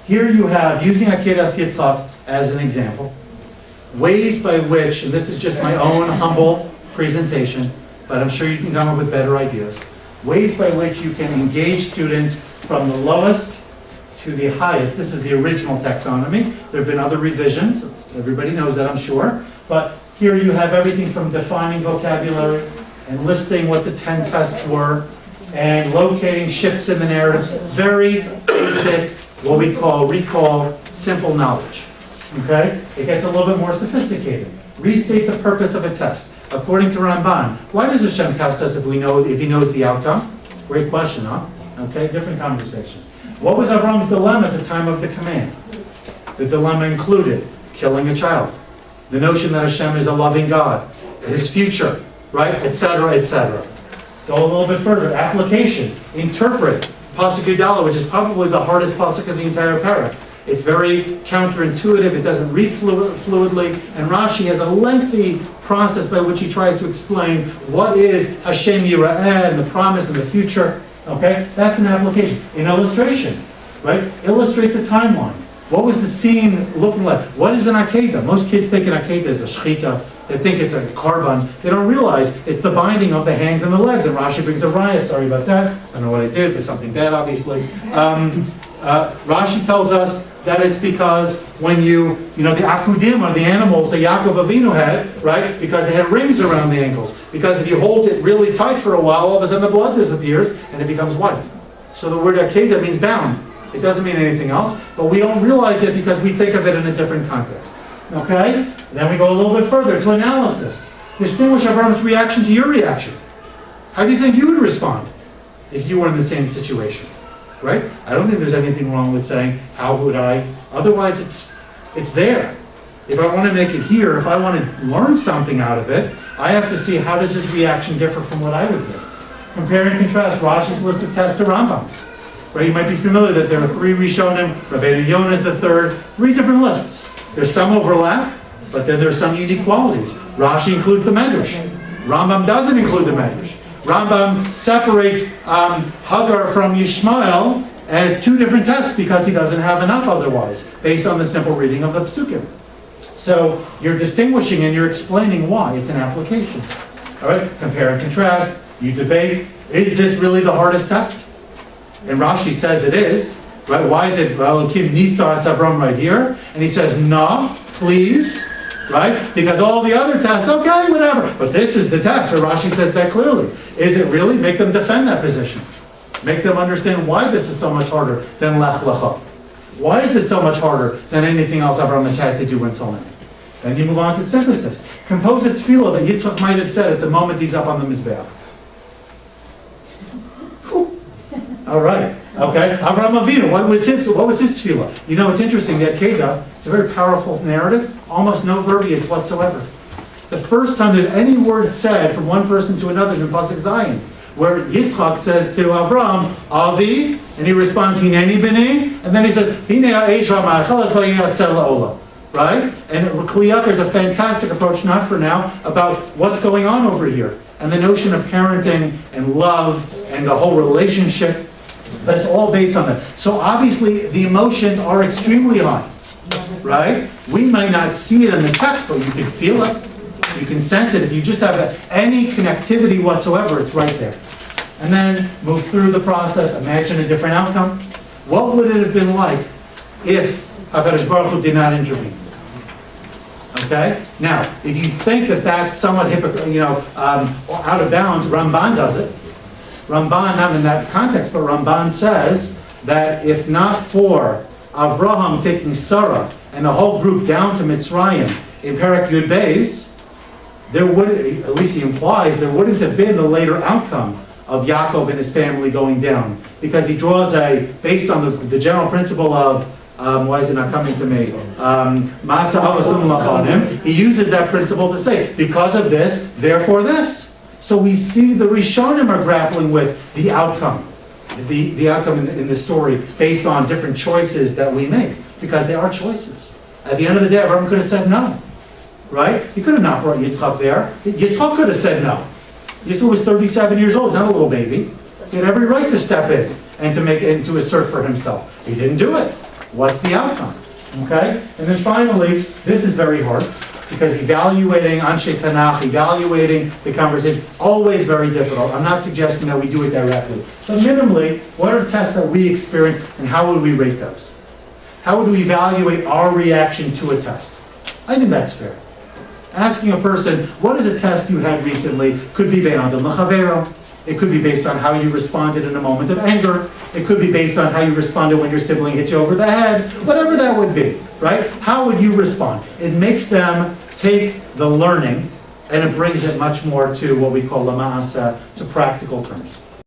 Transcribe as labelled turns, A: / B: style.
A: Here you have, using Akeidat Yitzchak as an example, ways by which, and this is just my own humble presentation, but I'm sure you can come up with better ideas, ways by which you can engage students from the lowest to the highest. This is the original taxonomy. There have been other revisions. Everybody knows that, I'm sure. But here you have everything from defining vocabulary and listing what the 10 tests were and locating shifts in the narrative. Very basic, what we call recall, simple knowledge. Okay? It gets a little bit more sophisticated. Restate the purpose of a test. According to Ramban, why does Hashem test us if he knows the outcome? Great question, huh? Okay, different conversation. What was Avram's dilemma at the time of the command? The dilemma included killing a child, the notion that Hashem is a loving God, his future, right, etc., etc. Go a little bit further. Application. Interpret Pasuk Yudala, which is probably the hardest pasuk of the entire parak. It's very counterintuitive. It doesn't read fluidly. And Rashi has a lengthy process by which he tries to explain what is Hashem Yira'eh and the promise and the future. Okay? That's an application. In illustration, right? Illustrate the timeline. What was the scene looking like? What is an Akeida? Most kids think an Akeida is a shechita. They think it's a korban. They don't realize it's the binding of the hands and the legs. And Rashi brings a raya. Sorry about that. I don't know what I did, but something bad, obviously. Rashi tells us that it's because when the akudim are the animals that Yaakov Avinu had, right? Because they had rings around the ankles. Because if you hold it really tight for a while, all of a sudden the blood disappears and it becomes white. So the word Akeida means bound. It doesn't mean anything else, but we don't realize it because we think of it in a different context. Okay? Then we go a little bit further to analysis. Distinguish Avram's reaction to your reaction. How do you think you would respond if you were in the same situation? Right? I don't think there's anything wrong with saying, how would I? Otherwise, it's there. If I want to make it here, if I want to learn something out of it, I have to see how does his reaction differ from what I would do. Compare and contrast Rashi's list of tests to Rambam's. Right? You might be familiar that there are 3 Rishonim, Rabbeinu Yonah is the 3rd, 3 different lists. There's some overlap, but then there's some unique qualities. Rashi includes the Medrash. Rambam doesn't include the Medrash. Rambam separates Hagar from Yishmael as 2 different tests because he doesn't have enough otherwise, based on the simple reading of the Psukim. So you're distinguishing and you're explaining why. It's an application. All right? Compare and contrast. You debate. Is this really the hardest test? And Rashi says it is. Right? Why is it Elokim Nisa Avram right here? And he says, no, please. Right? Because all the other tests, okay, whatever. But this is the test, where Rashi says that clearly. Is it really? Make them defend that position. Make them understand why this is so much harder than Lech Lecha. Why is this so much harder than anything else Avraham has had to do until now? Then you move on to synthesis. Compose a tefillah that Yitzchak might have said at the moment he's up on the Mizbeach. All right. Okay. Avraham Avinu, what was his tefillah? You know, it's interesting. The Akeida, it's a very powerful narrative. Almost no verbiage whatsoever. The first time there's any word said from one person to another is in Pasuk Zayin, where Yitzchak says to Avram, Avi, and he responds, Hineni b'nei, and then he says, Hinei ha'esh ha'ma'achelas v'yaseh la'olam. Right? And Kli Yakar is a fantastic approach, not for now, about what's going on over here. And the notion of parenting and love and the whole relationship. But it's all based on that. So obviously the emotions are extremely high, right? We might not see it in the text, but you can feel it. You can sense it. If you just have any connectivity whatsoever, it's right there. And then move through the process. Imagine a different outcome. What would it have been like if HaKadosh Baruch Hu did not intervene? Okay? Now, if you think that that's somewhat out of bounds, Ramban does it. Ramban, not in that context, but Ramban says that if not for Avraham taking Sarah and the whole group down to Mitzrayim in Perek Yud Beis, there would, at least he implies, there wouldn't have been the later outcome of Yaakov and his family going down. Because he draws based on the general principle of, why is it not coming to me? Masa Avasum Lachanim. He uses that principle to say, because of this, therefore this. So we see the Rishonim are grappling with the outcome. The outcome in the story based on different choices that we make. Because they are choices. At the end of the day, Abraham could have said no. Right? He could have not brought Yitzchak there. Yitzchak could have said no. Yitzchak was 37 years old. He's not a little baby. He had every right to step in and to assert for himself. He didn't do it. What's the outcome? Okay? And then finally, this is very hard, because evaluating Anshe Tanakh, evaluating the conversation, always very difficult. I'm not suggesting that we do it directly. But minimally, what are the tests that we experience, and how would we rate those? How would we evaluate our reaction to a test? I think that's fair. Asking a person, what is a test you had recently, could be based on the Machavero. It could be based on how you responded in a moment of anger. It could be based on how you responded when your sibling hit you over the head. Whatever that would be, right? How would you respond? It makes them take the learning, and it brings it much more to what we call lama'asa, to practical terms.